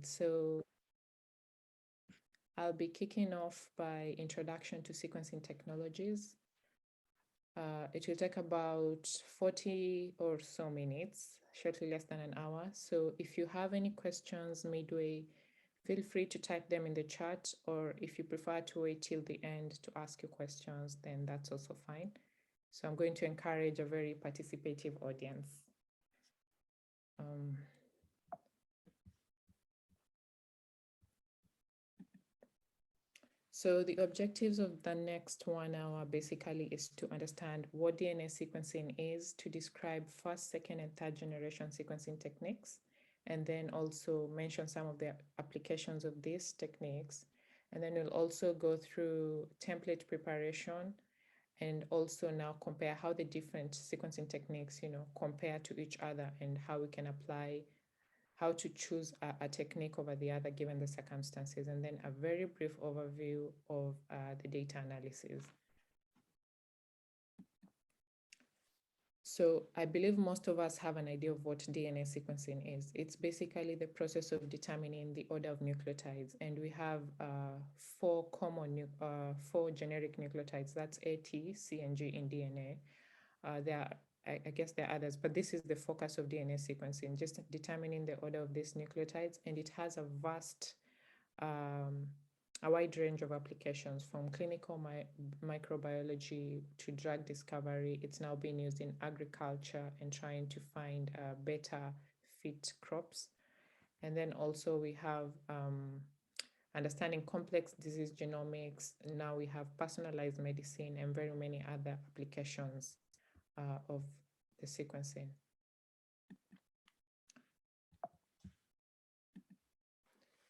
So I'll be kicking off by introduction to sequencing technologies. It will take about 40 or so minutes, shortly less than an hour. So if you have any questions midway, feel free to type them in the chat, or if you prefer to wait till the end to ask your questions, then that's also fine. So I'm going to encourage a very participative audience. So the objectives of the next 1 hour basically is to understand what DNA sequencing is, to describe first, second, and third generation sequencing techniques, and then also mention some of the applications of these techniques. And then we'll also go through template preparation and also now compare how the different sequencing techniques, compare to each other and how we can apply how to choose a technique over the other given the circumstances, and then a very brief overview of the data analysis. So I believe most of us have an idea of what DNA sequencing is. It's basically the process of determining the order of nucleotides, and we have four generic nucleotides. That's A, T, C, and G in DNA. I guess there are others, but this is the focus of DNA sequencing, just determining the order of these nucleotides, and it has a wide range of applications, from clinical microbiology to drug discovery. It's now being used in agriculture and trying to find better fit crops. And then also we have understanding complex disease genomics. Now we have personalized medicine and very many other applications of the sequencing.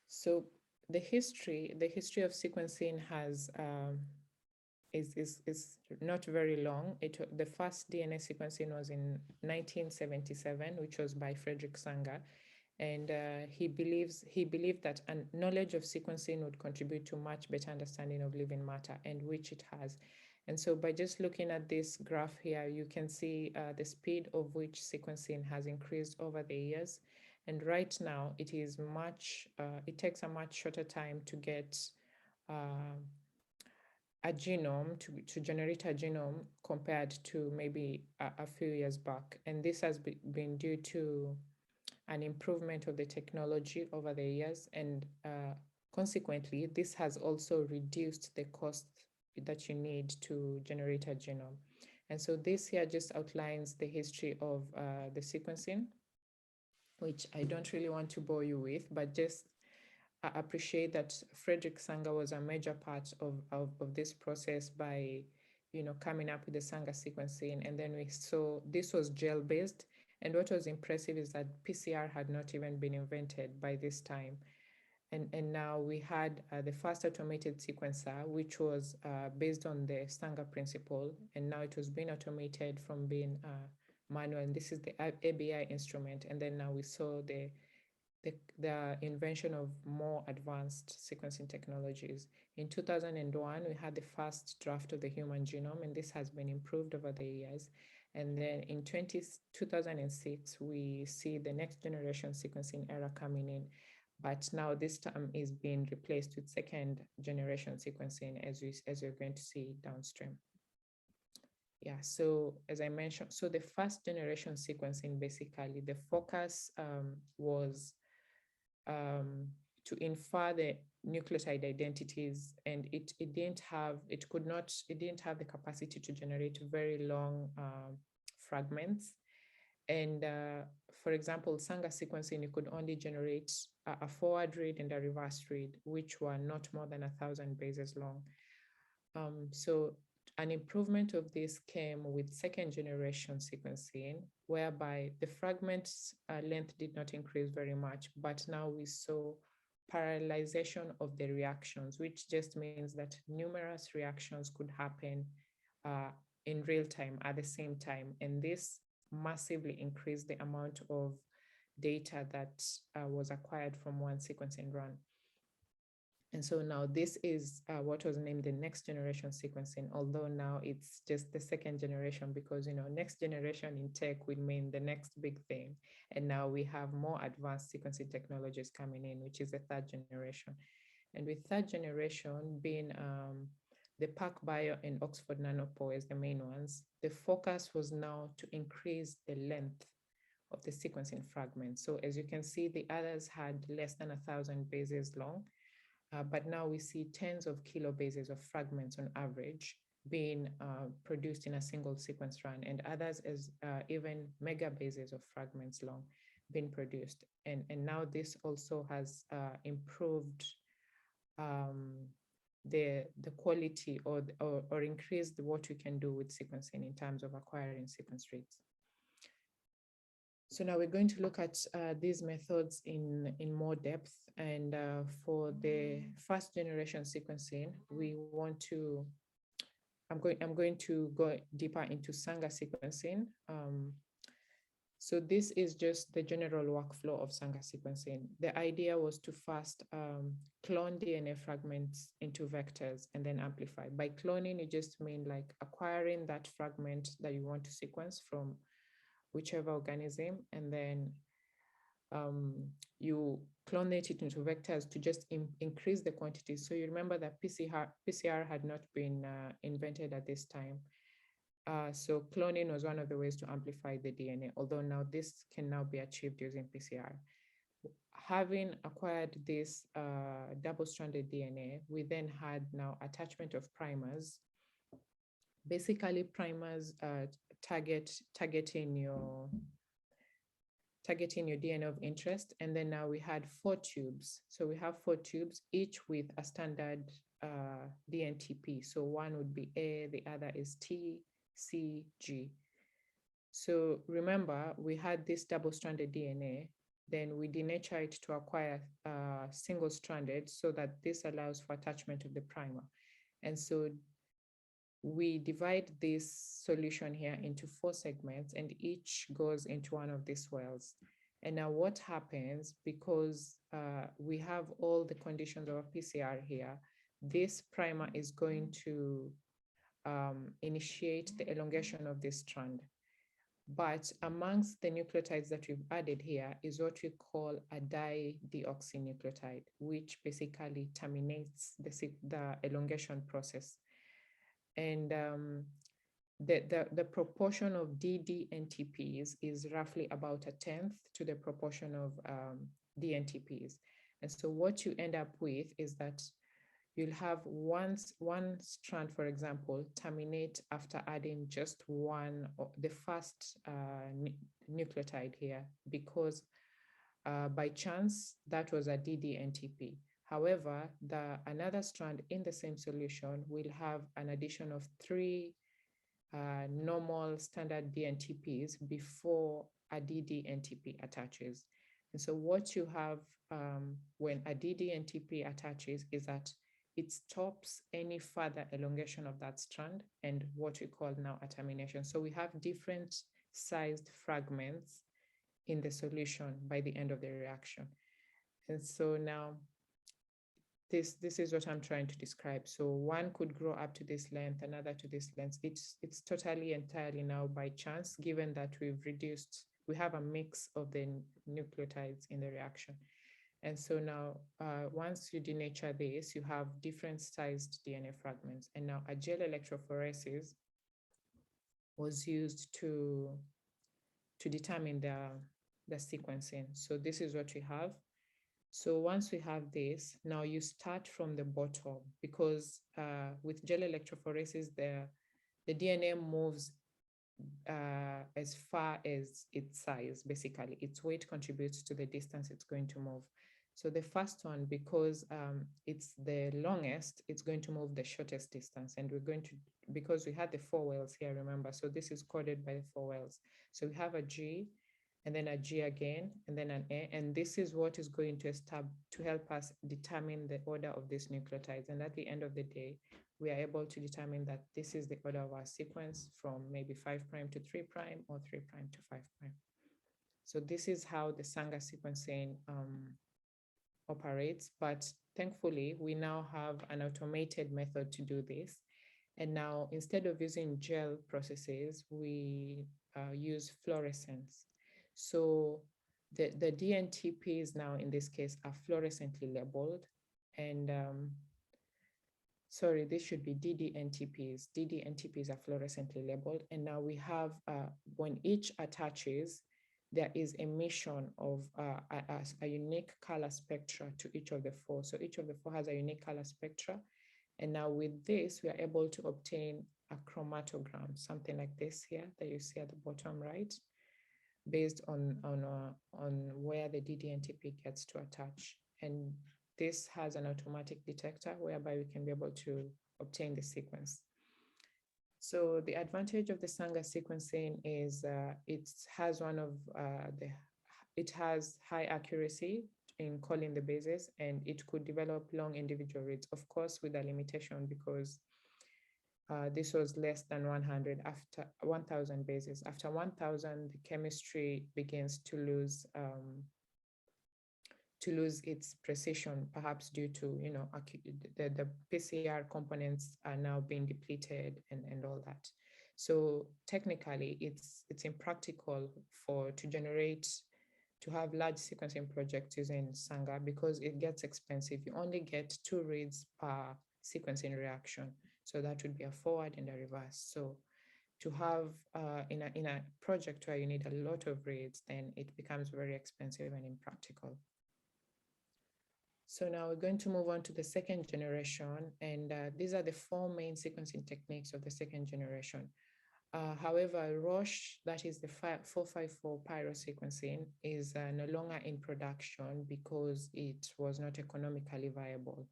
So the history of sequencing is not very long. The first DNA sequencing was in 1977, which was by Frederick Sanger, and he believed that knowledge of sequencing would contribute to much better understanding of living matter, and which it has. And so by just looking at this graph here, you can see the speed of which sequencing has increased over the years. And right now, it takes a much shorter time to get a genome, to generate a genome compared to maybe a few years back. And this has been due to an improvement of the technology over the years. And consequently, this has also reduced the cost that you need to generate a genome. And so this here just outlines the history of the sequencing, which I don't really want to bore you with, but just appreciate that Frederick Sanger was a major part of this process by, coming up with the Sanger sequencing. And then we saw this was gel-based. And what was impressive is that PCR had not even been invented by this time. And now we had the first automated sequencer, which was based on the Sanger principle. And now it was being automated from being manual. And this is the ABI instrument. And then now we saw the invention of more advanced sequencing technologies. In 2001, we had the first draft of the human genome, and this has been improved over the years. And then in 2006, we see the next generation sequencing era coming in. But now this term is being replaced with second generation sequencing, as you're going to see downstream. Yeah, so as I mentioned, so the first generation sequencing, basically the focus was to infer the nucleotide identities, and it didn't have the capacity to generate very long fragments. And for example, Sanger sequencing, you could only generate a forward read and a reverse read, which were not more than 1,000 bases long. So an improvement of this came with second generation sequencing, whereby the fragment length did not increase very much, but now we saw parallelization of the reactions, which just means that numerous reactions could happen in real time at the same time. And this massively increased the amount of data that was acquired from one sequencing run. And so now this is what was named the next generation sequencing, although now it's just the second generation because, next generation in tech would mean the next big thing. And now we have more advanced sequencing technologies coming in, which is the third generation. And with third generation being the PacBio and Oxford nanopore as the main ones, the focus was now to increase the length of the sequencing fragments. So as you can see, the others had less than 1,000 bases long. But now we see tens of kilobases of fragments on average being produced in a single sequence run, and others as even megabases of fragments long being produced. And now this also has improved the quality or increased what we can do with sequencing in terms of acquiring sequence rates. So now we're going to look at these methods in more depth. And for the first generation sequencing, we want to, I'm going to go deeper into Sanger sequencing. So this is just the general workflow of Sanger sequencing. The idea was to first clone DNA fragments into vectors and then amplify. By cloning, you just mean like acquiring that fragment that you want to sequence from whichever organism, and then you clonate it into vectors to just increase the quantity. So you remember that PCR had not been invented at this time. So cloning was one of the ways to amplify the DNA, although now this can now be achieved using PCR. Having acquired this double-stranded DNA, we then had now attachment of primers. Basically, primers targeting your DNA of interest. And then now we had 4 tubes. So we have 4 tubes, each with a standard DNTP. So one would be A, the other is T, C, G. So remember, we had this double-stranded DNA, then we denature it to acquire single-stranded so that this allows for attachment of the primer. And so we divide this solution here into 4 segments, and each goes into one of these wells. And now what happens, because we have all the conditions of a PCR here, this primer is going to initiate the elongation of this strand. But amongst the nucleotides that we've added here is what we call a di-deoxynucleotide, which basically terminates the elongation process. And the proportion of DDNTPs is roughly about 1/10 to the proportion of DNTPs. And so what you end up with is that you'll have one strand, for example, terminate after adding just the first nucleotide here, because by chance that was a DDNTP. However, another strand in the same solution will have an addition of 3 normal standard DNTPs before a DDNTP attaches. And so what you have when a DDNTP attaches is that it stops any further elongation of that strand and what we call now a termination. So we have different sized fragments in the solution by the end of the reaction. And so now this is what I'm trying to describe. So one could grow up to this length, another to this length. It's totally entirely now by chance, given that we have a mix of the nucleotides in the reaction. And so now, once you denature this, you have different sized DNA fragments. And now a gel electrophoresis was used to determine the sequencing. So this is what we have. So once we have this, now you start from the bottom, because with gel electrophoresis, the DNA moves as far as its size, basically. Its weight contributes to the distance it's going to move. So the first one, because it's the longest, it's going to move the shortest distance. And we're going to, because we had the 4 wells here, remember, so this is coded by the 4 wells. So we have a G, and then a G again, and then an A, and this is what is going to help us determine the order of these nucleotides. And at the end of the day, we are able to determine that this is the order of our sequence from maybe 5' to 3' or 3' to 5'. So this is how the Sanger sequencing operates, but thankfully, we now have an automated method to do this. And now, instead of using gel processes, we use fluorescence. So the DNTPs now, in this case, are fluorescently labeled. And sorry, this should be DDNTPs. DDNTPs are fluorescently labeled. And now we have, when each attaches, there is emission of a unique color spectra to each of the four. So each of the four has a unique color spectra. And now with this, we are able to obtain a chromatogram, something like this here that you see at the bottom right, based on where the DDNTP gets to attach. And this has an automatic detector whereby we can be able to obtain the sequence. So the advantage of the Sanger sequencing is it has it has high accuracy in calling the bases, and it could develop long individual reads, of course, with a limitation, because this was less than 100 after 1,000 bases. After 1,000, the chemistry begins to lose its precision, perhaps due to, you know, the PCR components are now being depleted and all that. So technically, it's impractical to have large sequencing projects using Sanger because it gets expensive. You only get 2 reads per sequencing reaction. So that would be a forward and a reverse. So to have in a project where you need a lot of reads, then it becomes very expensive and impractical. So now we're going to move on to the second generation, and these are the 4 main sequencing techniques of the second generation. However, Roche, that is the 454 pyrosequencing, is no longer in production because it was not economically viable.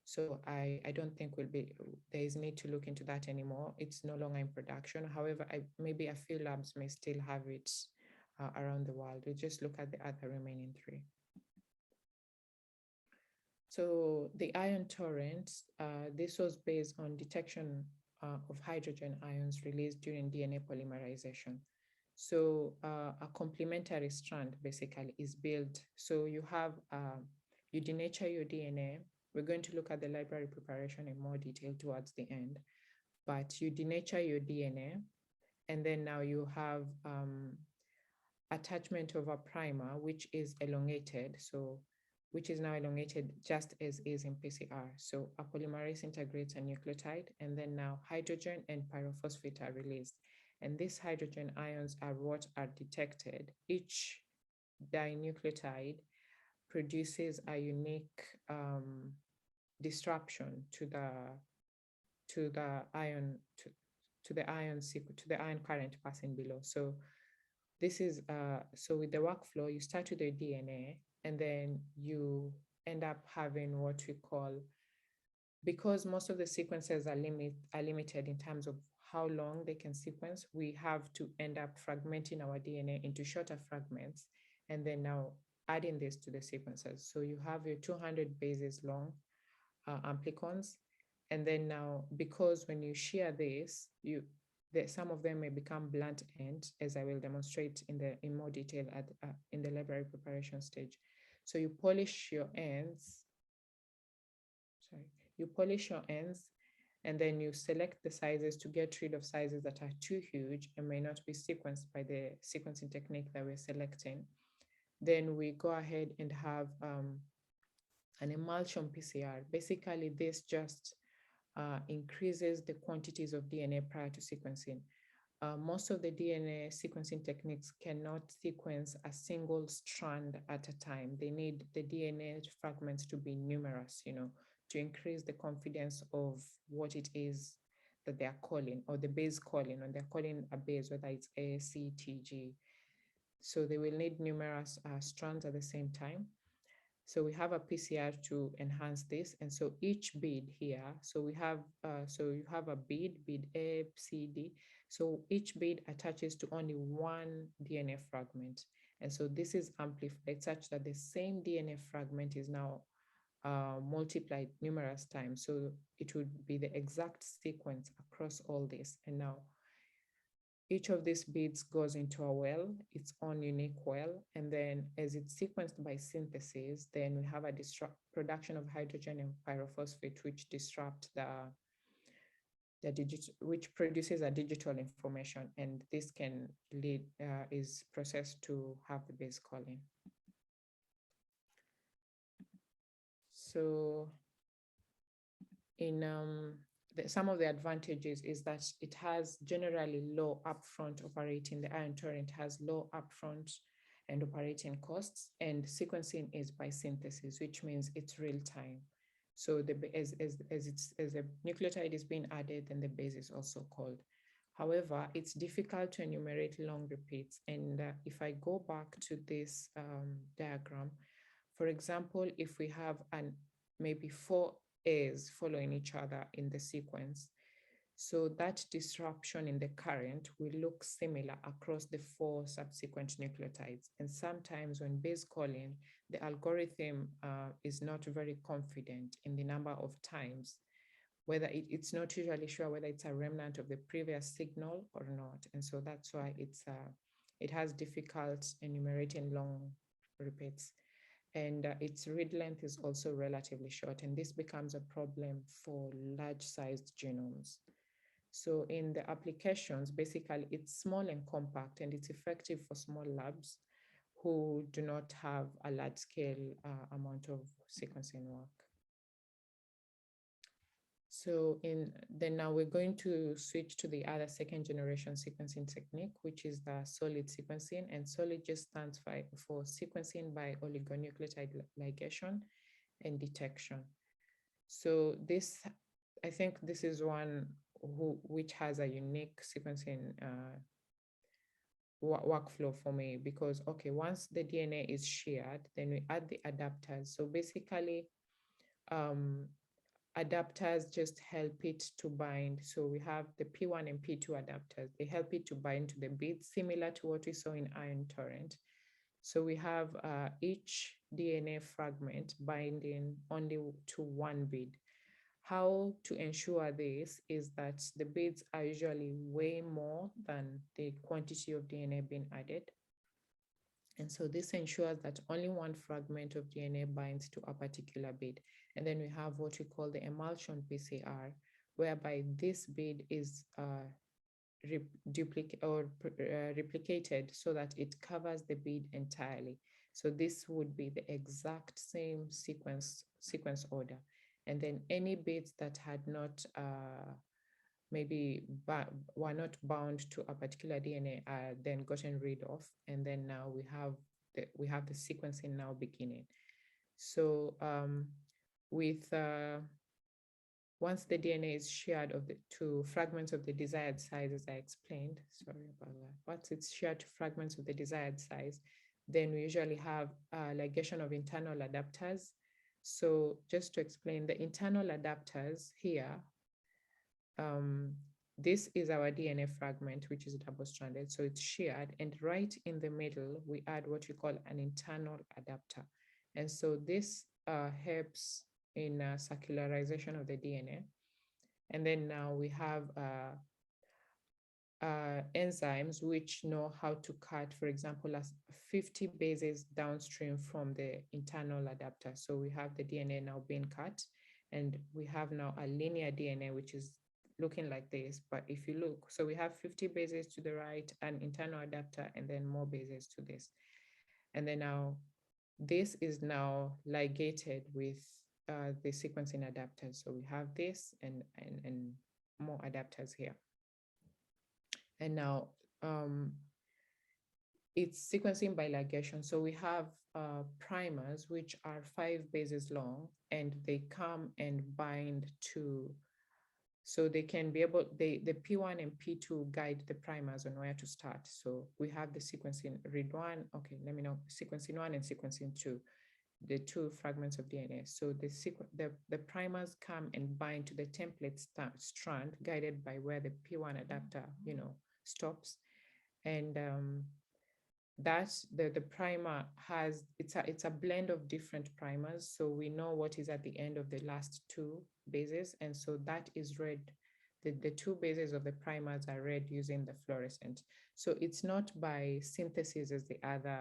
So I don't think there is need to look into that anymore. It's no longer in production. However, maybe a few labs may still have it around the world. We just look at the other remaining 3. So the ion torrent, this was based on detection of hydrogen ions released during DNA polymerization. So a complementary strand basically is built. So you have, you denature your DNA. We're going to look at the library preparation in more detail towards the end, but you denature your DNA, and then now you have attachment of a primer, which is elongated. So which is now elongated just as is in PCR. So a polymerase integrates a nucleotide, and then now hydrogen and pyrophosphate are released. And these hydrogen ions are what are detected. Each dinucleotide produces a unique disruption to the ion current passing below. So this is so with the workflow, you start with the DNA, and then you end up having what we call, because most of the sequences are limited in terms of how long they can sequence, we have to end up fragmenting our DNA into shorter fragments, and then now adding this to the sequences. So you have your 200 bases long amplicons, and then now, because when you shear this, some of them may become blunt end, as I will demonstrate in more detail in the library preparation stage. So you polish your ends. You polish your ends, and then you select the sizes to get rid of sizes that are too huge and may not be sequenced by the sequencing technique that we're selecting. Then we go ahead and have an emulsion PCR. Basically, this just increases the quantities of DNA prior to sequencing. Most of the DNA sequencing techniques cannot sequence a single strand at a time. They need the DNA fragments to be numerous, you know, to increase the confidence of what it is that they are calling, or the base calling, and they're calling a base, whether it's A, C, T, G. So they will need numerous strands at the same time. So we have a PCR to enhance this. And so each bead here, so we have, so you have a bead A, C, D. So each bead attaches to only one DNA fragment. And so this is amplified such that the same DNA fragment is now multiplied numerous times. So it would be the exact sequence across all this. And now each of these beads goes into a well, its own unique well, and then as it's sequenced by synthesis, then we have a production of hydrogen and pyrophosphate, which disrupt which produces a digital information, and this can lead is processed to have the base calling. So in some of the advantages is that it has generally low upfront operating. The ion torrent has low upfront and operating costs, and sequencing is by synthesis, which means it's real time. So as the nucleotide is being added, then the base is also called. However, it's difficult to enumerate long repeats. And if I go back to this diagram, for example, if we have maybe 4 A's following each other in the sequence, so that disruption in the current will look similar across the 4 subsequent nucleotides. And sometimes when base calling, the algorithm is not very confident in the number of times, whether it's not usually sure whether it's a remnant of the previous signal or not. And so that's why it has difficult enumerating long repeats. And its read length is also relatively short, and this becomes a problem for large-sized genomes. So in the applications, basically, it's small and compact, and it's effective for small labs who do not have a large-scale amount of sequencing work. So then now we're going to switch to the other second-generation sequencing technique, which is the solid sequencing. And solid just stands for sequencing by oligonucleotide ligation and detection. So this, I think this is one which has a unique sequencing workflow for me, because, okay, once the DNA is shared, then we add the adapters. So basically, adapters just help it to bind. So we have the P1 and P2 adapters. They help it to bind to the beads, similar to what we saw in ion torrent. So we have each DNA fragment binding only to one bead. How to ensure this is that the beads are usually way more than the quantity of DNA being added. And so this ensures that only one fragment of DNA binds to a particular bead. And then we have what we call the emulsion PCR, whereby this bead is replicated so that it covers the bead entirely. So this would be the exact same sequence order. And then any beads that had not were not bound to a particular DNA are then gotten rid of, and then now we have the sequencing now beginning. So once the DNA is shared to fragments of the desired size, as I explained, sorry about that. Once it's shared to fragments of the desired size, then we usually have ligation of internal adapters. So just to explain, the internal adapters here, this is our DNA fragment, which is double-stranded, so it's shared, and right in the middle, we add what we call an internal adapter. And so this helps in circularization of the DNA. And then now we have enzymes which know how to cut, for example, 50 bases downstream from the internal adapter. So we have the DNA now being cut, and we have now a linear DNA, which is looking like this. But if you look, so we have 50 bases to the right, an internal adapter, and then more bases to this. And then now this is now ligated with the sequencing adapters. So we have this and more adapters here. And now it's sequencing by ligation. So we have primers, which are 5 bases long, and they come and bind to, so they can be able, the P1 and P2 guide the primers on where to start. So we have the sequencing read one, okay, let me know, sequencing 1 and sequencing 2, the 2 fragments of DNA. So the primers come and bind to the template strand guided by where the P1 adapter, stops. And that the primer has, it's a blend of different primers. So we know what is at the end of the last 2 bases. And so that is read the two bases of the primers are read using the fluorescent. So it's not by synthesis as the other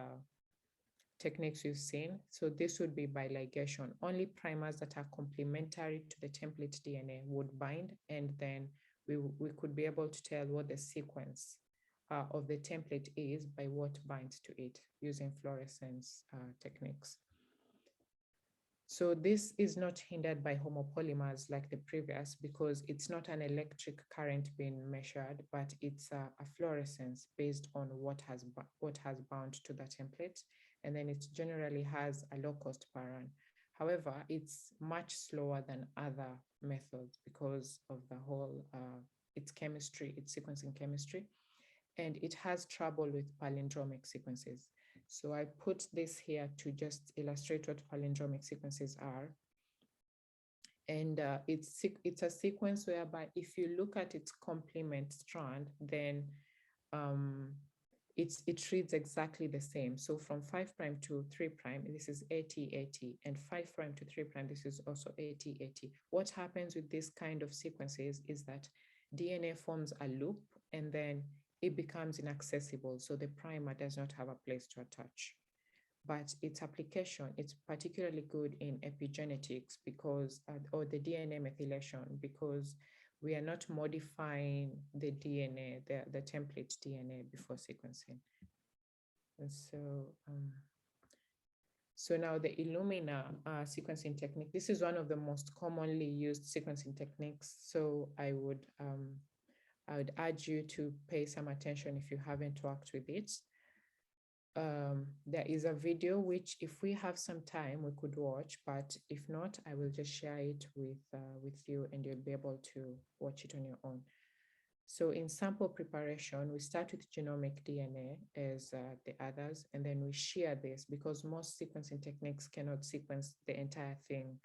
techniques we've seen. So this would be by ligation. Only primers that are complementary to the template DNA would bind, and then we could be able to tell what the sequence of the template is by what binds to it using fluorescence techniques. So this is not hindered by homopolymers like the previous, because it's not an electric current being measured, but it's a fluorescence based on what has bound to the template. And then it generally has a low cost per run. However, it's much slower than other methods because of the whole, its chemistry, its sequencing chemistry, and it has trouble with palindromic sequences. So I put this here to just illustrate what palindromic sequences are. And it's a sequence whereby if you look at its complement strand, then it reads exactly the same. So from 5' to 3', this is AT, and 5' to 3', this is also AT. What happens with this kind of sequences is that DNA forms a loop and then it becomes inaccessible. So the primer does not have a place to attach. But its application, it's particularly good in epigenetics because, or the DNA methylation, because we are not modifying the DNA, the template DNA before sequencing. And so now the Illumina sequencing technique, this is one of the most commonly used sequencing techniques. So I would urge you to pay some attention if you haven't worked with it. There is a video which, if we have some time, we could watch, but if not, I will just share it with you and you'll be able to watch it on your own. So in sample preparation, we start with genomic DNA as the others, and then we shear this because most sequencing techniques cannot sequence the entire thing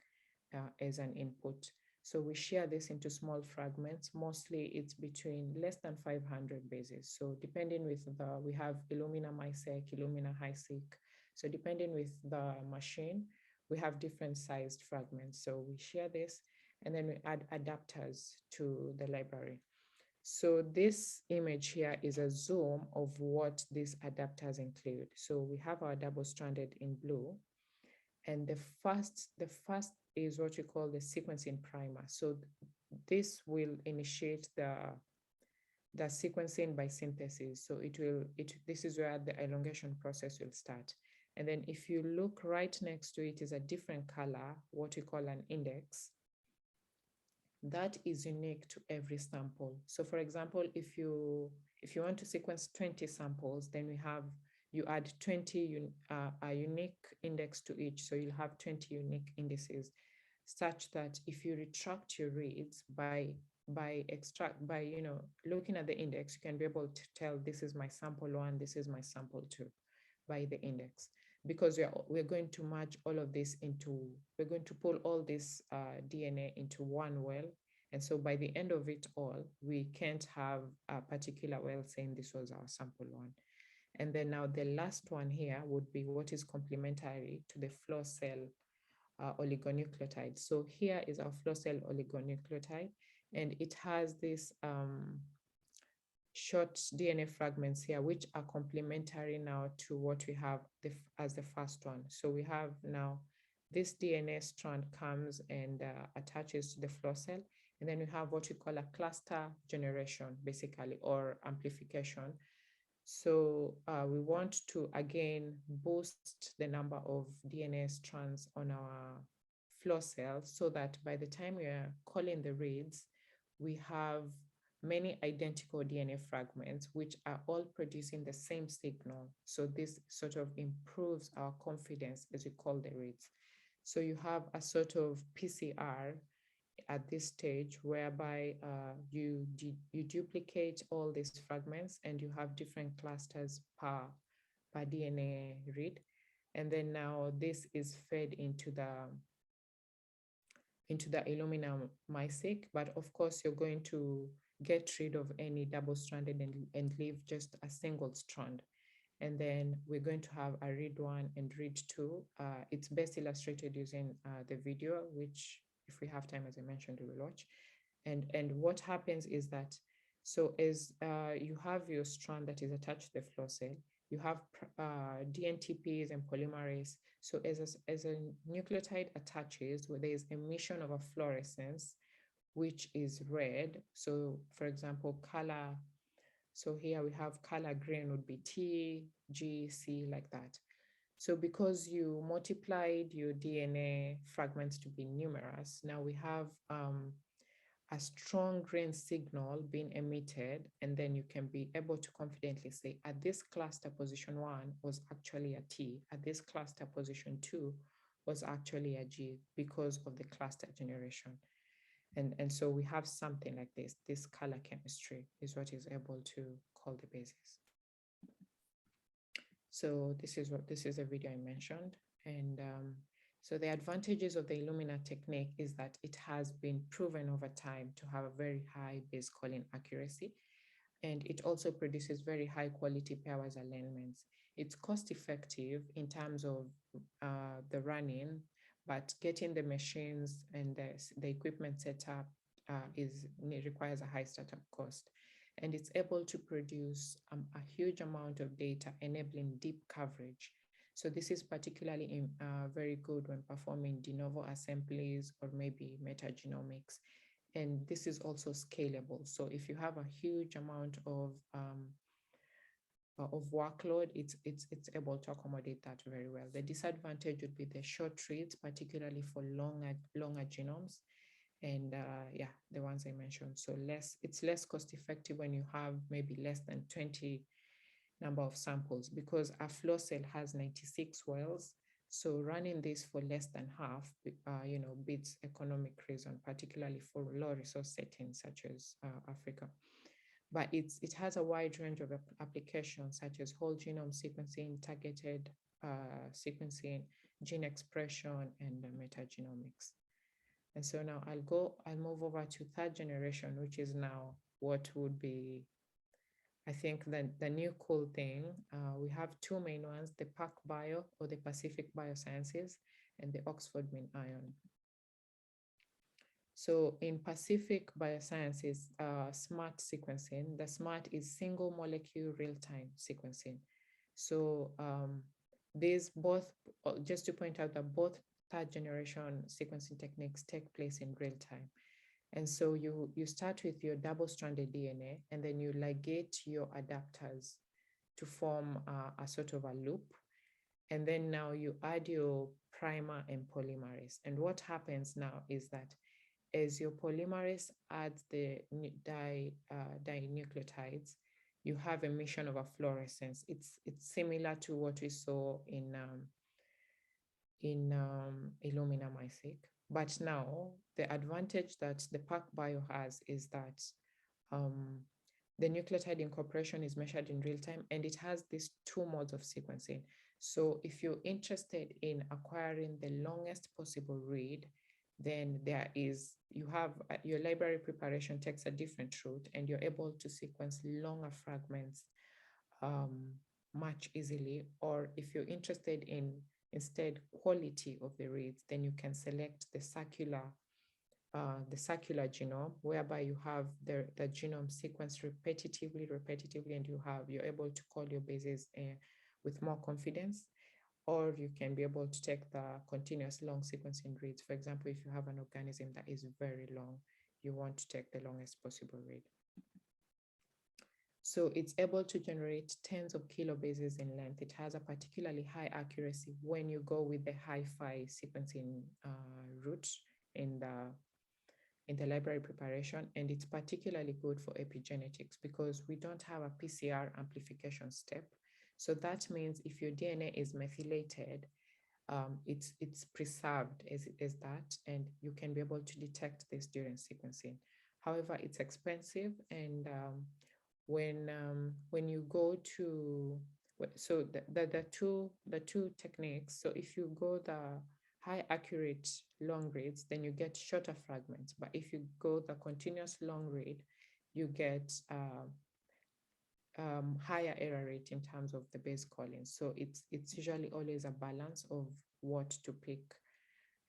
as an input. So we share this into small fragments. Mostly it's between less than 500 bases. So depending with we have Illumina MySeq, Illumina HiSeq. So depending with the machine, we have different sized fragments. So we share this and then we add adapters to the library. So this image here is a zoom of what these adapters include. So we have our double-stranded in blue. And the first is what you call the sequencing primer. So this will initiate the sequencing by synthesis. So this is where the elongation process will start. And then if you look right next to it is a different color, what you call an index. That is unique to every sample. So for example, if you want to sequence 20 samples, then you add 20 a unique index to each. So you'll have 20 unique indices, such that if you retract your reads by looking at the index, you can be able to tell this is my sample 1, this is my sample 2 by the index. Because we're going to merge all of this we're going to pull all this DNA into one well. And so by the end of it all, we can't have a particular well saying this was our sample 1. And then now the last one here would be what is complementary to the flow cell oligonucleotide. So here is our flow cell oligonucleotide, and it has this short DNA fragments here, which are complementary now to what we have as the first one. So we have now this DNA strand comes and attaches to the flow cell, and then we have what we call a cluster generation, basically, or amplification. So we want to, again, boost the number of DNA strands on our flow cells so that by the time we are calling the reads, we have many identical DNA fragments, which are all producing the same signal. So this sort of improves our confidence as we call the reads. So you have a sort of PCR at this stage whereby you duplicate all these fragments and you have different clusters per DNA read. And then now this is fed into the Illumina MySeq, but of course you're going to get rid of any double-stranded and leave just a single strand. And then we're going to have a read 1 and read 2. It's best illustrated using the video, which if we have time, as I mentioned, we will watch. And what happens is that, so as you have your strand that is attached to the flow cell, you have DNTPs and polymerase. So as a nucleotide attaches, where there is emission of a fluorescence, which is red. So for example, color. So here we have color green would be T, G, C, like that. So because you multiplied your DNA fragments to be numerous, now we have a strong green signal being emitted, and then you can be able to confidently say, at this cluster position 1 was actually a T, at this cluster position 2 was actually a G, because of the cluster generation. And so we have something like this color chemistry is what is able to call the basis. So this is a video I mentioned. And so the advantages of the Illumina technique is that it has been proven over time to have a very high base calling accuracy. And it also produces very high quality pairwise alignments. It's cost effective in terms of the running, but getting the machines and the equipment set up requires a high startup cost. And it's able to produce a huge amount of data, enabling deep coverage. So this is particularly very good when performing de novo assemblies or maybe metagenomics. And this is also scalable. So if you have a huge amount of workload, it's able to accommodate that very well. The disadvantage would be the short reads, particularly for longer genomes. And yeah, the ones I mentioned. So it's less cost effective when you have maybe less than 20 number of samples, because a flow cell has 96 wells. So running this for less than half, beats economic reason, particularly for low resource settings such as Africa. But it has a wide range of applications, such as whole genome sequencing, targeted sequencing, gene expression, and metagenomics. And so now I'll move over to third generation, which is now what would be, I think, the new cool thing. We have two main ones, the PacBio, or the Pacific Biosciences, and the Oxford MinION. So in Pacific Biosciences, SMART sequencing, the SMART is single molecule real-time sequencing. So these both, just to point out that both third generation sequencing techniques take place in real time. And so you start with your double-stranded DNA, and then you ligate your adapters to form a sort of a loop. And then now you add your primer and polymerase. And what happens now is that as your polymerase adds the dinucleotides, you have emission of a fluorescence. It's similar to what we saw in Illumina MySeq. But now the advantage that the PacBio has is that the nucleotide incorporation is measured in real time, and it has these two modes of sequencing. So if you're interested in acquiring the longest possible read, then you have your library preparation takes a different route, and you're able to sequence longer fragments much easily. Or if you're interested in instead quality of the reads, then you can select the circular genome, whereby you have the genome sequenced repetitively, and you're able to call your bases with more confidence. Or you can be able to take the continuous long sequencing reads. For example, if you have an organism that is very long, you want to take the longest possible read. So it's able to generate tens of kilobases in length. It has a particularly high accuracy when you go with the hi-fi sequencing route in the library preparation. And it's particularly good for epigenetics because we don't have a PCR amplification step. So that means if your DNA is methylated, it's preserved as that, and you can be able to detect this during sequencing. However, it's expensive, and when you go to, so the two techniques, so if you go the high accurate long reads, then you get shorter fragments. But if you go the continuous long read, you get higher error rate in terms of the base calling. So it's usually always a balance of what to pick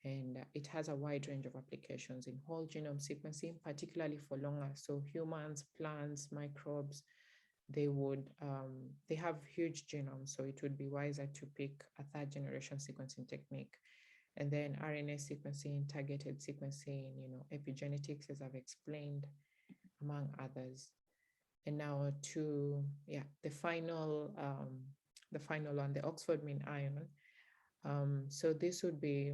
And it has a wide range of applications in whole genome sequencing, particularly for longer. So humans, plants, microbes, they have huge genomes, so it would be wiser to pick a third generation sequencing technique. And then RNA sequencing, targeted sequencing, epigenetics, as I've explained, among others. And now to the final one, the Oxford mean ion. So this would be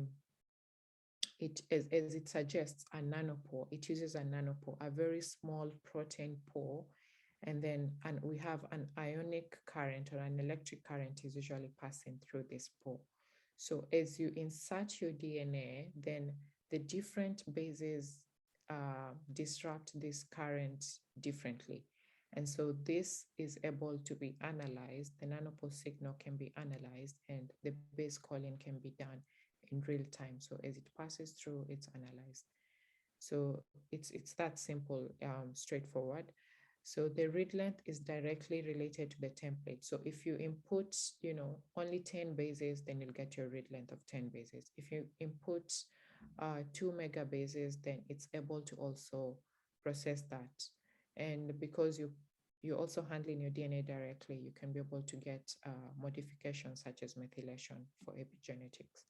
it, as it suggests, a nanopore. It uses a nanopore, a very small protein pore, and we have an ionic current, or an electric current is usually passing through this pore. So as you insert your DNA, then the different bases disrupt this current differently. And so this is able to be analyzed. The nanopore signal can be analyzed, and the base calling can be done in real time. So as it passes through, it's analyzed. So it's that simple, straightforward. So the read length is directly related to the template. So if you input, only 10 bases, then you'll get your read length of 10 bases. If you input 2 mega bases, then it's able to also process that. And because you're also handling your DNA directly, you can be able to get modifications such as methylation for epigenetics.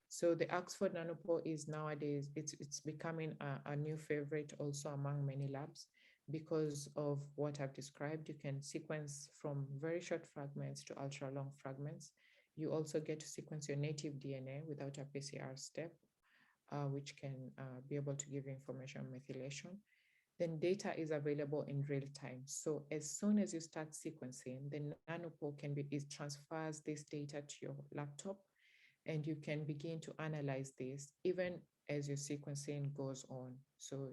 So the Oxford nanopore is nowadays, it's becoming a new favorite also among many labs because of what I've described. You can sequence from very short fragments to ultra long fragments. You also get to sequence your native DNA without a PCR step, which can be able to give you information on methylation. Then data is available in real time. So as soon as you start sequencing, the nanopore it transfers this data to your laptop, and you can begin to analyze this even as your sequencing goes on. So,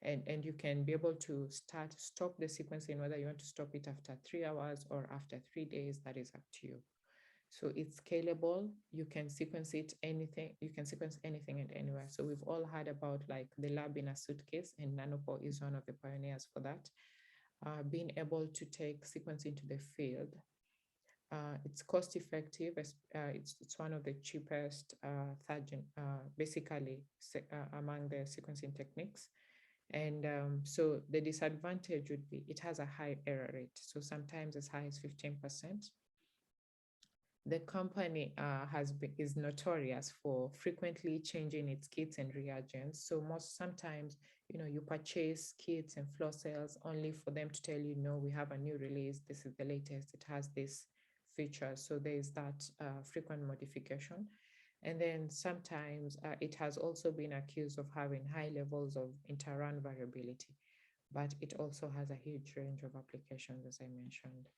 and you can be able to stop the sequencing, whether you want to stop it after 3 hours or after 3 days, that is up to you. So it's scalable. You can sequence anything and anywhere. So we've all heard about like the lab in a suitcase, and nanopore is one of the pioneers for that. Being able to take sequencing to the field. It's cost effective. It's one of the cheapest basically among the sequencing techniques. And so the disadvantage would be it has a high error rate. So sometimes as high as 15%. The company is notorious for frequently changing its kits and reagents. So sometimes, you purchase kits and flow cells only for them to tell you, no, we have a new release. This is the latest. It has this feature. So there's that frequent modification. And then sometimes it has also been accused of having high levels of inter-run variability, but it also has a huge range of applications, as I mentioned.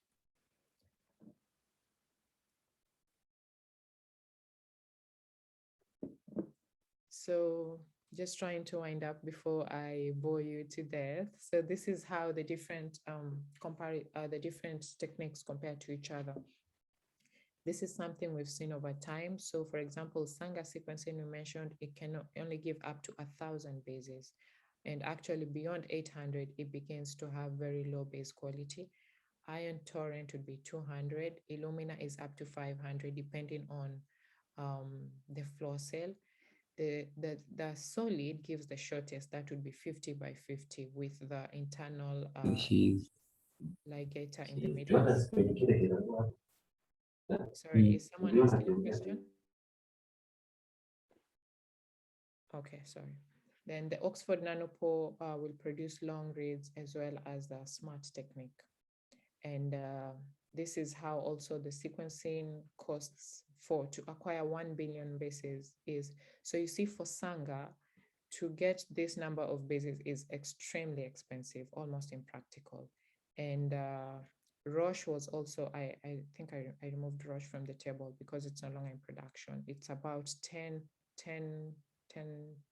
So just trying to wind up before I bore you to death. So this is how the different techniques compare to each other. This is something we've seen over time. So for example, Sanger sequencing we mentioned, it can only give up to 1,000 bases. And actually beyond 800, it begins to have very low base quality. Ion torrent would be 200. Illumina is up to 500, depending on the flow cell. The solid gives the shortest, that would be 50 by 50 with the internal ligator in the middle. Sorry, is someone asking a question? Okay, sorry. Then the Oxford nanopore will produce long reads as well as the SMART technique. And this is how also the sequencing costs to acquire 1 billion bases is. So you see, for Sanger, to get this number of bases is extremely expensive, almost impractical. And Roche was also, I think I removed Roche from the table because it's no longer in production. It's about 10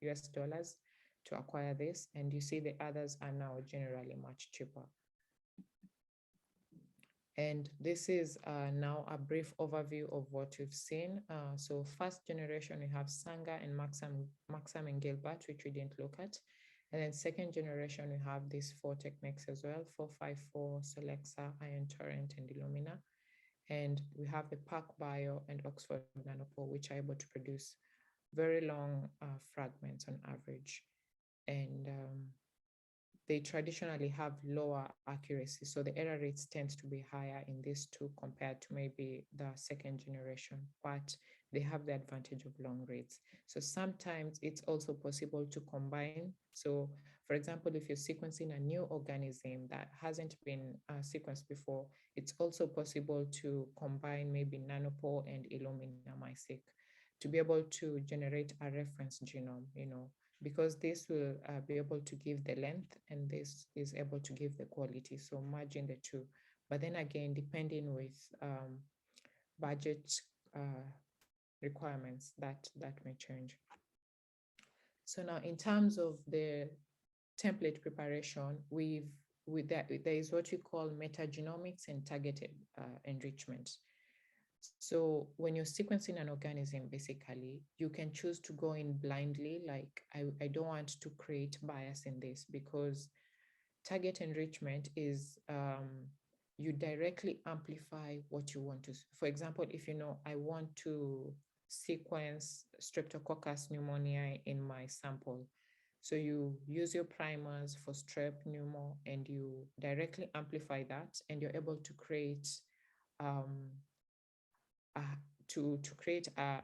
US dollars to acquire this. And you see the others are now generally much cheaper. And this is now a brief overview of what we've seen. So first generation, we have Sanger and Maxam and Gilbert, which we didn't look at. And then second generation, we have these 4 techniques as well, 454, Solexa, Ion Torrent, and Illumina. And we have the PacBio and Oxford nanopore, which are able to produce very long fragments on average. And they traditionally have lower accuracy. So the error rates tend to be higher in these two compared to maybe the second generation, but they have the advantage of long rates. So sometimes it's also possible to combine. So for example, if you're sequencing a new organism that hasn't been sequenced before, it's also possible to combine maybe nanopore and Illumina to be able to generate a reference genome, because this will be able to give the length and this is able to give the quality. So merging the two. But then again, depending with budget requirements, that may change. So now in terms of the template preparation, there is what we call metagenomics and targeted enrichment. So when you're sequencing an organism, basically, you can choose to go in blindly, like I don't want to create bias in this, because target enrichment is you directly amplify what you want to. For example, if I want to sequence Streptococcus pneumoniae in my sample, so you use your primers for strep pneumo and you directly amplify that, and you're able to create to create a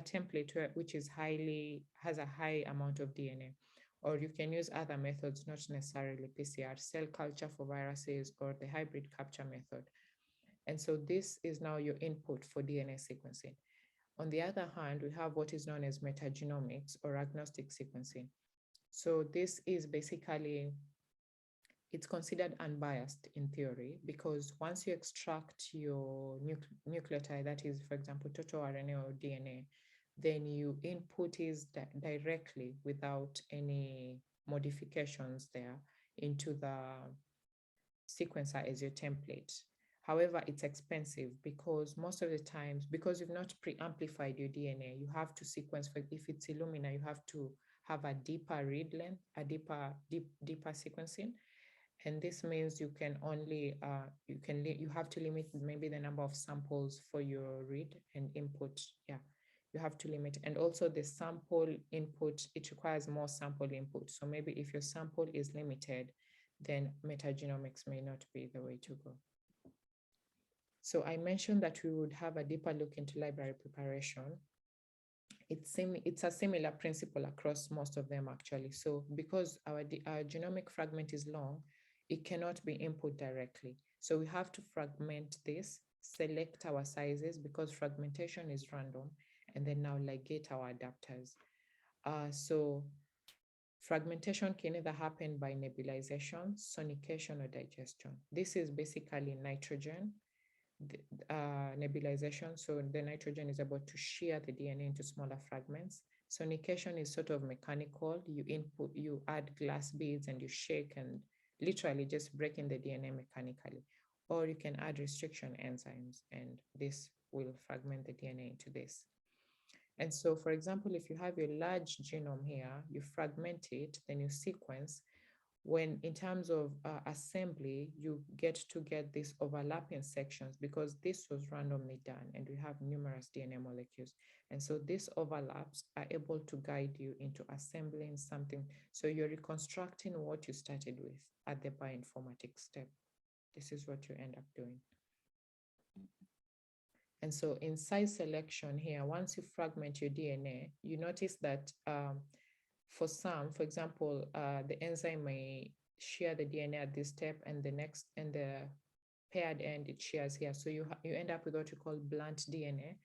template which is has a high amount of DNA. Or you can use other methods, not necessarily PCR, cell culture for viruses, or the hybrid capture method. And so this is now your input for DNA sequencing. On the other hand, we have what is known as metagenomics or agnostic sequencing. So this is basically, it's considered unbiased in theory, because once you extract your nucleotide, that is, for example, total RNA or DNA, then you input is directly without any modifications there into the sequencer as your template. However, it's expensive because most of the times, because you've not pre-amplified your DNA, you have to sequence, if it's Illumina, you have to have a deeper read length, a deeper sequencing. And this means you can only, you have to limit maybe the number of samples for your read and input. Yeah, you have to limit. And also the sample input, it requires more sample input. So maybe if your sample is limited, then metagenomics may not be the way to go. So I mentioned that we would have a deeper look into library preparation. It's a similar principle across most of them, actually. So because our genomic fragment is long, it cannot be input directly. So we have to fragment this, select our sizes, because fragmentation is random, and then now ligate our adapters. So fragmentation can either happen by nebulization, sonication, or digestion. This is basically nitrogen nebulization. So the nitrogen is able to shear the DNA into smaller fragments. Sonication is sort of mechanical. You add glass beads and you shake and literally just breaking the DNA mechanically. Or you can add restriction enzymes, and this will fragment the DNA into this. And so, for example, if you have your large genome here, you fragment it, then you sequence. When in terms of assembly, you get these overlapping sections, because this was randomly done and we have numerous DNA molecules. And so these overlaps are able to guide you into assembling something. So you're reconstructing what you started with at the bioinformatics step. This is what you end up doing. And so in size selection here, once you fragment your DNA, you notice that for some, for example, the enzyme may shear the DNA at this step, and the paired end, it shears here. So you end up with what you call blunt DNA.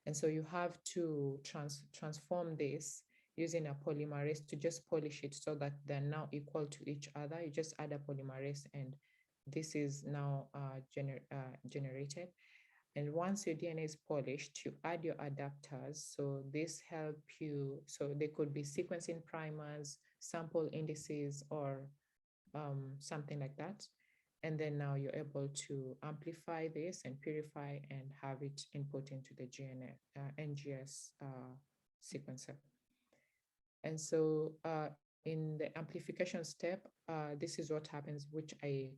And so you have to transform this using a polymerase to just polish it so that they're now equal to each other. You just add a polymerase, and this is now generated. And once your DNA is polished, you add your adapters. So this help you, so they could be sequencing primers, sample indices, or something like that. And then now you're able to amplify this and purify and have it input into the NGS sequencer. And so in the amplification step, this is what happens, which I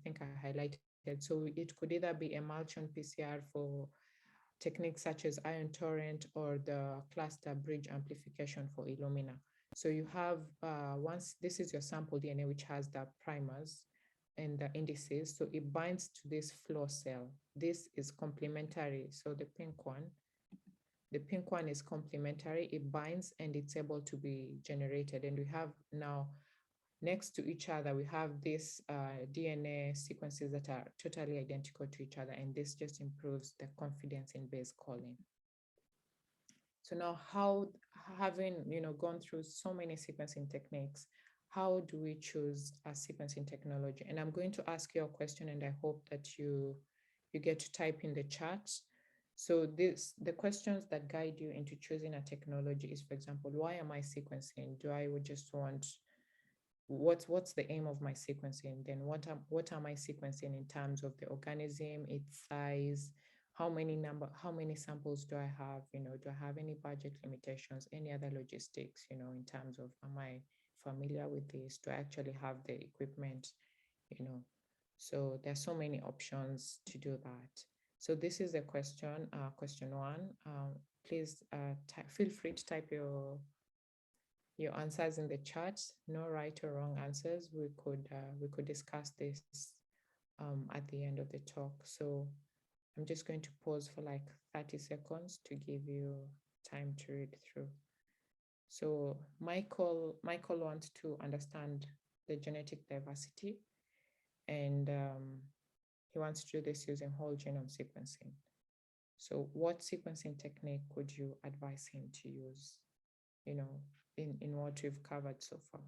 think I highlighted. So it could either be emulsion PCR for techniques such as ion torrent or the cluster bridge amplification for Illumina. So you have, once this is your sample DNA, which has the primers and the indices, so it binds to this floor cell. This is complementary. So the pink one is complementary. It binds and it's able to be generated. And we have now next to each other, we have these DNA sequences that are totally identical to each other, and this just improves the confidence in base calling. So now, having gone through so many sequencing techniques, how do we choose a sequencing technology? And I'm going to ask you a question, and I hope that you get to type in the chat. So the questions that guide you into choosing a technology is, for example, why am I sequencing? Do I just want, what's the aim of my sequencing? Then what am I sequencing in terms of the organism, its size, how many samples do I have? Do I have any budget limitations, any other logistics, in terms of, am I familiar with this? Do I actually have the equipment? So there's so many options to do that. So this is a question, question one. Please feel free to type your answers in the chat. No right or wrong answers. We could discuss this at the end of the talk. So I'm just going to pause for like 30 seconds to give you time to read through. So Michael wants to understand the genetic diversity, and he wants to do this using whole genome sequencing. So what sequencing technique would you advise him to use, in what we've covered so far?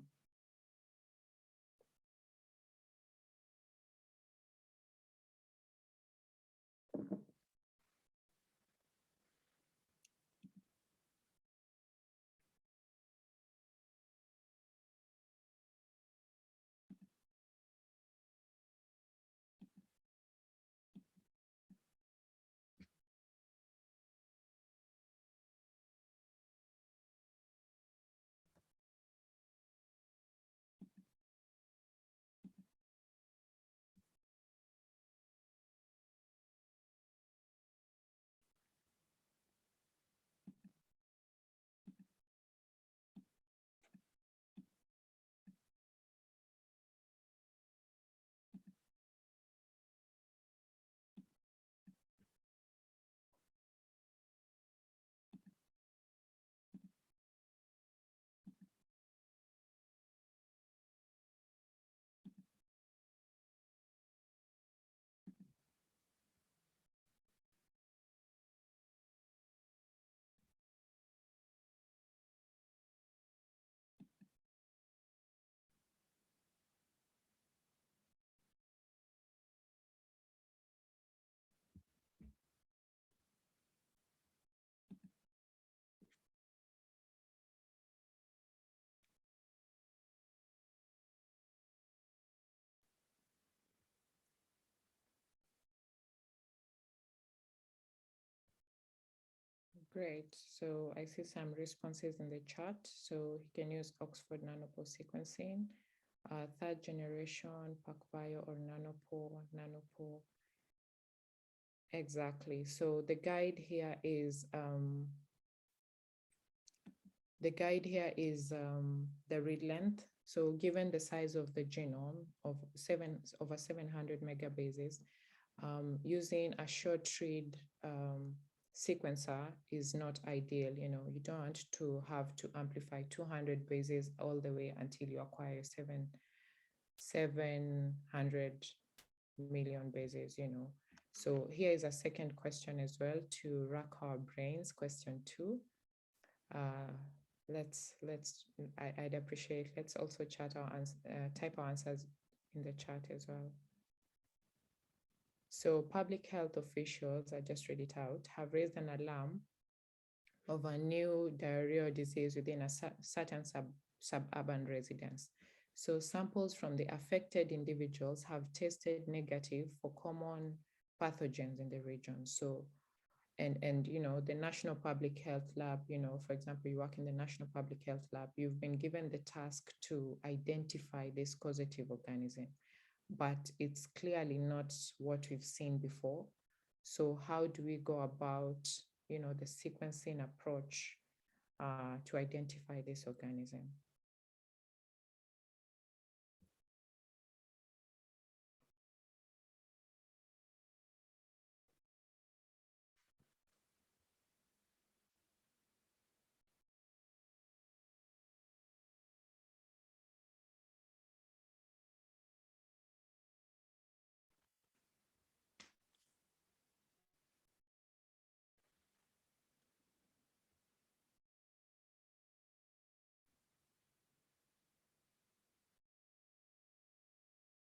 Great. So I see some responses in the chat. So he can use Oxford nanopore sequencing, third generation, PacBio or nanopore. Exactly. So the guide here is the read length. So given the size of the genome of over 700 megabases, using a short read sequencer is not ideal. You don't want to have to amplify 200 bases all the way until you acquire 700 million bases. So here is a second question as well to rack our brains. Question 2. I'd appreciate, let's also chat type our answers in the chat as well. So public health officials, I just read it out, have raised an alarm of a new diarrheal disease within a certain suburban residence. So samples from the affected individuals have tested negative for common pathogens in the region. So, and the National Public Health Lab, for example, you work in the National Public Health Lab, you've been given the task to identify this causative organism, but it's clearly not what we've seen before. So how do we go about, the sequencing approach to identify this organism?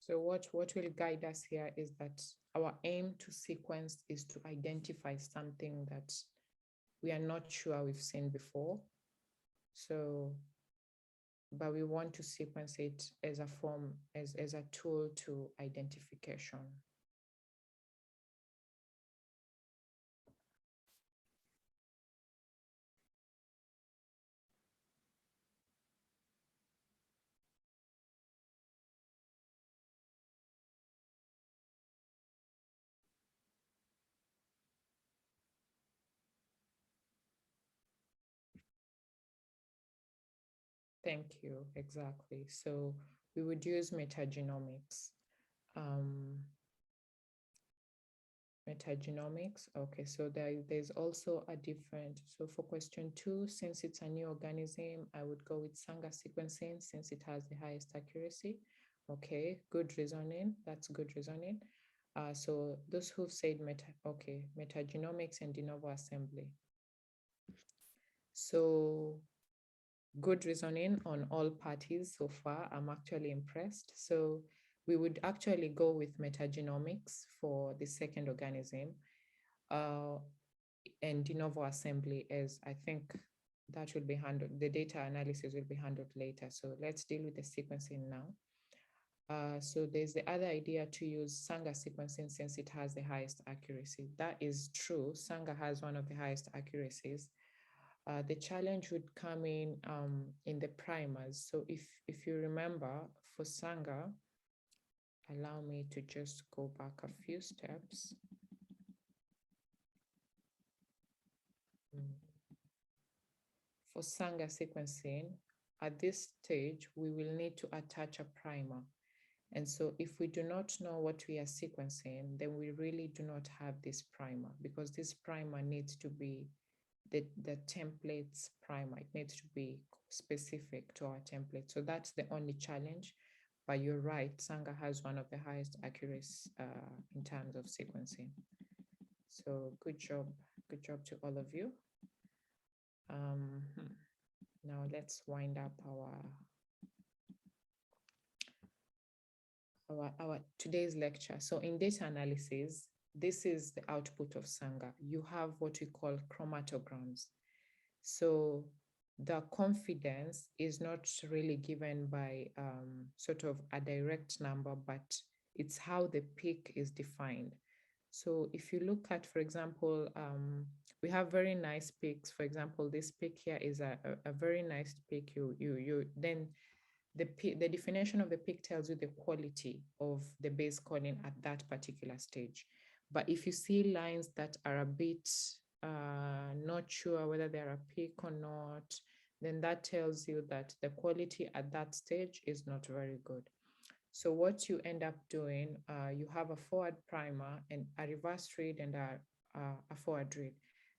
So what will guide us here is that our aim to sequence is to identify something that we are not sure we've seen before. So, but we want to sequence it as a form, as a tool to identification. Thank you, exactly. So we would use metagenomics. Metagenomics. Okay, so there's also a different, so for question 2, since it's a new organism, I would go with Sanger sequencing since it has the highest accuracy. Okay, good reasoning. That's good reasoning. So those who've said metagenomics and de novo assembly. So good reasoning on all parties so far. I'm actually impressed. So we would actually go with metagenomics for the second organism. And de novo assembly, as I think that will be handled, the data analysis will be handled later. So let's deal with the sequencing now. So there's the other idea to use Sanger sequencing since it has the highest accuracy. That is true. Sanger has one of the highest accuracies. The challenge would come in the primers. So if you remember, for Sanger, allow me to just go back a few steps. For Sanger sequencing, at this stage, we will need to attach a primer. And so if we do not know what we are sequencing, then we really do not have this primer, because this primer needs to be the template's primer. It needs to be specific to our template. So that's the only challenge. But you're right, Sanger has one of the highest accuracy in terms of sequencing. So good job to all of you. Now let's wind up our today's lecture. So in data analysis, this is the output of Sanger. You have what we call chromatograms. So the confidence is not really given by sort of a direct number, but it's how the peak is defined. So if you look at, for example, we have very nice peaks. For example, this peak here is a very nice peak. Then the definition of the peak tells you the quality of the base calling at that particular stage. But if you see lines that are a bit not sure whether they're a peak or not, then that tells you that the quality at that stage is not very good. So what you end up doing, you have a forward primer and a reverse read and a forward read,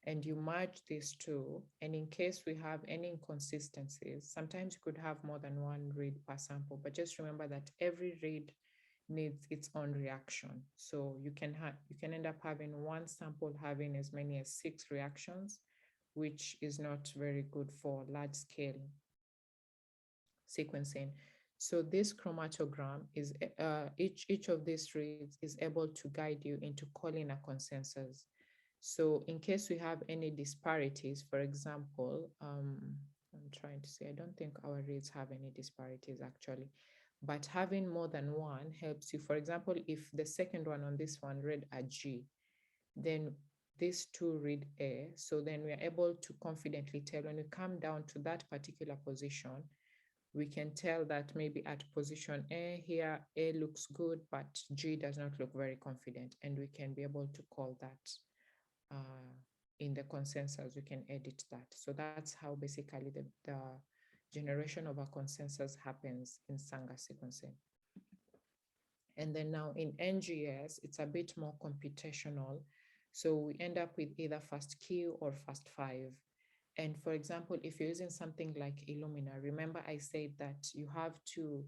and you merge these two. And in case we have any inconsistencies, sometimes you could have more than one read per sample, but just remember that every read needs its own reaction. So you can end up having one sample having as many as 6 reactions, which is not very good for large scale sequencing. So this chromatogram is each of these reads is able to guide you into calling a consensus. So in case we have any disparities, for example, I'm trying to say, I don't think our reads have any disparities actually, but having more than one helps you. For example, if the second one on this one read a G, then these two read A. So then we are able to confidently tell when we come down to that particular position, we can tell that maybe at position A here, A looks good, but G does not look very confident. And we can be able to call that in the consensus, we can edit that. So that's how basically the generation of a consensus happens in Sanger sequencing. And then now in NGS, it's a bit more computational. So we end up with either FASTQ or FAST5. And for example, if you're using something like Illumina, remember I said that you have to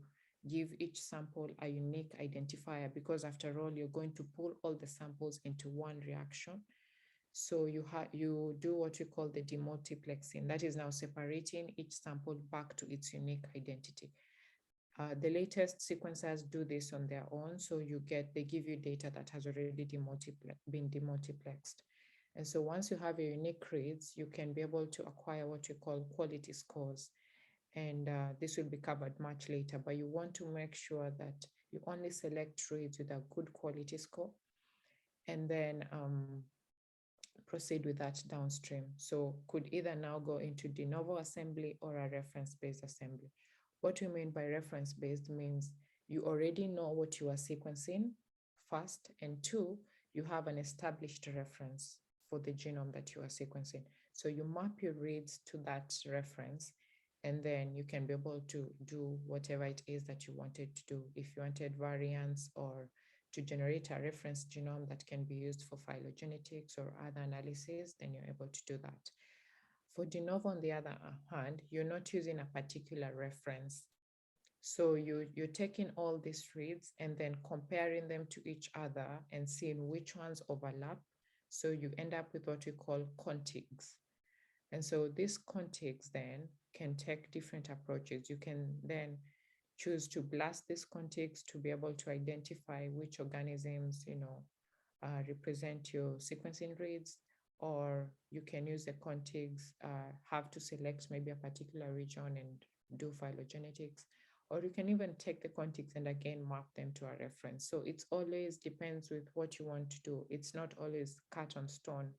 give each sample a unique identifier, because after all, you're going to pull all the samples into one reaction. So you do what you call the demultiplexing. That is now separating each sample back to its unique identity. The latest sequencers do this on their own. So they give you data that has already been demultiplexed. And so once you have your unique reads, you can be able to acquire what you call quality scores. And this will be covered much later, but you want to make sure that you only select reads with a good quality score, and then proceed with that downstream. So could either now go into de novo assembly or a reference-based assembly. What we mean by reference-based means you already know what you are sequencing, first, and two, you have an established reference for the genome that you are sequencing. So you map your reads to that reference, and then you can be able to do whatever it is that you wanted to do. If you wanted variants or to generate a reference genome that can be used for phylogenetics or other analysis, then you're able to do that. For de novo, on the other hand, you're not using a particular reference. So you're taking all these reads and then comparing them to each other and seeing which ones overlap. So you end up with what we call contigs. And so these contigs then can take different approaches. You can then choose to blast these contigs to be able to identify which organisms, represent your sequencing reads, or you can use the contigs, have to select maybe a particular region and do phylogenetics, or you can even take the contigs and again map them to a reference. So it's always depends with what you want to do. It's not always cut on stone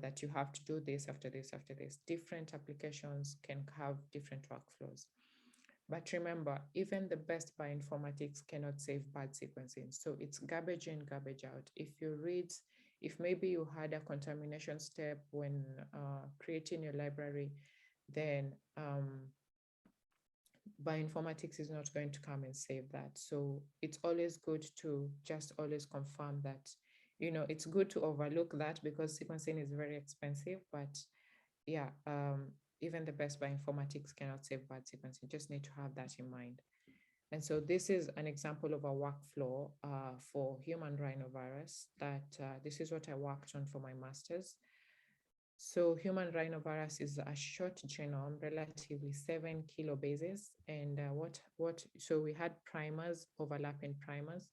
that you have to do this after this after this. Different applications can have different workflows. But remember, even the best bioinformatics cannot save bad sequencing. So it's garbage in, garbage out. If maybe you had a contamination step when creating your library, then bioinformatics is not going to come and save that. So it's always good to just always confirm that, it's good to overlook that because sequencing is very expensive, but yeah, even the best bioinformatics cannot save bad sequencing. You just need to have that in mind. And so this is an example of a workflow for human rhinovirus that this is what I worked on for my master's. So human rhinovirus is a short genome, relatively 7 kilobases. And so we had primers, overlapping primers,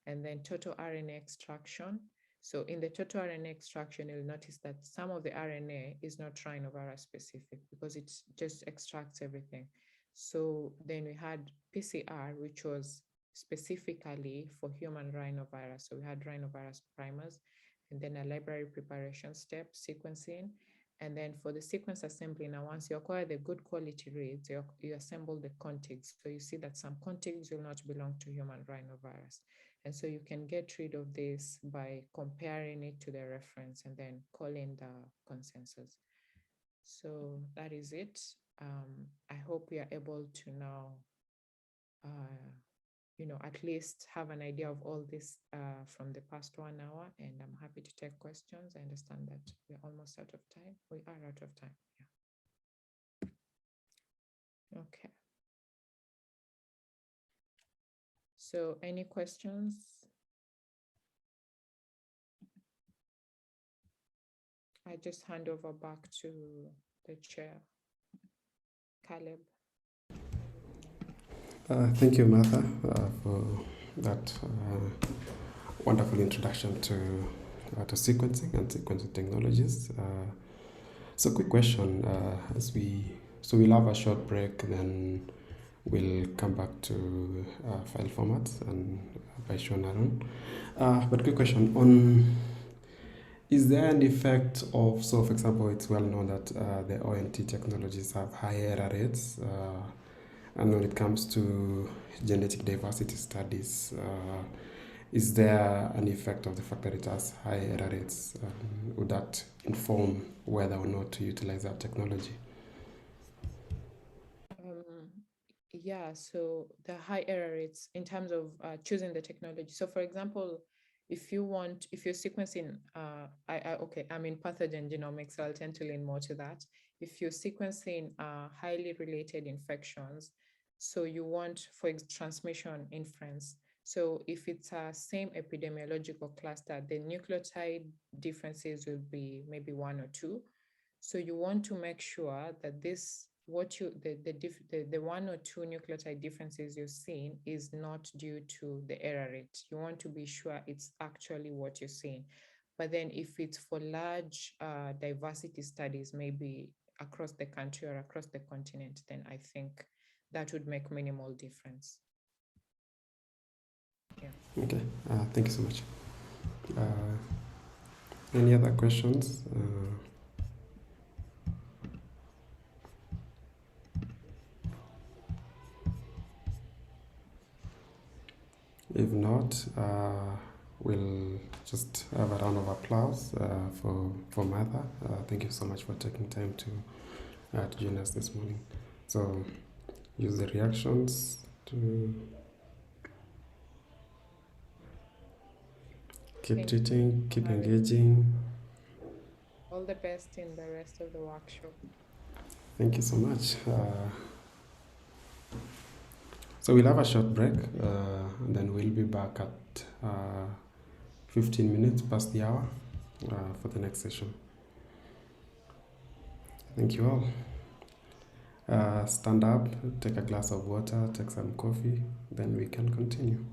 and then total RNA extraction. So in the total RNA extraction, you'll notice that some of the RNA is not rhinovirus specific because it just extracts everything. So then we had PCR, which was specifically for human rhinovirus. So we had rhinovirus primers, and then a library preparation step, sequencing. And then for the sequence assembly, now once you acquire the good quality reads, you assemble the contigs. So you see that some contigs will not belong to human rhinovirus. And so you can get rid of this by comparing it to the reference and then calling the consensus. So that is it. I hope we are able to now, at least have an idea of all this from the past 1 hour, and I'm happy to take questions. I understand that we're almost out of time. We are out of time, yeah. Okay. So any questions? I just hand over back to the chair, Caleb. Thank you, Martha, for that wonderful introduction to sequencing and sequencing technologies. So quick question, we'll have a short break, then we'll come back to file formats and by Sean Aaron. But quick question is there an effect of, so for example, it's well known that the ONT technologies have high error rates, And when it comes to genetic diversity studies, is there an effect of the fact that it has high error rates? Would that inform whether or not to utilize that technology? Yeah, so the high error rates in terms of choosing the technology. So for example, if you're sequencing, I'm in pathogen genomics, so I'll tend to lean more to that. If you're sequencing highly related infections, so you want for transmission inference. So if it's a same epidemiological cluster, the nucleotide differences will be maybe one or two. So you want to make sure that this what you the one or two nucleotide differences you're seeing is not due to the error rate. You want to be sure it's actually what you're seeing. But then if it's for large diversity studies, maybe across the country or across the continent, then I think that would make minimal difference. Yeah. Okay, thank you so much. Any other questions? If not, we'll just have a round of applause for Martha. Thank you so much for taking time to join us this morning. So use the reactions to keep treating, keep engaging. All the best in the rest of the workshop. Thank you so much. So we'll have a short break, and then we'll be back at 15 minutes past the hour for the next session. Thank you all. Stand up, take a glass of water, take some coffee, then we can continue.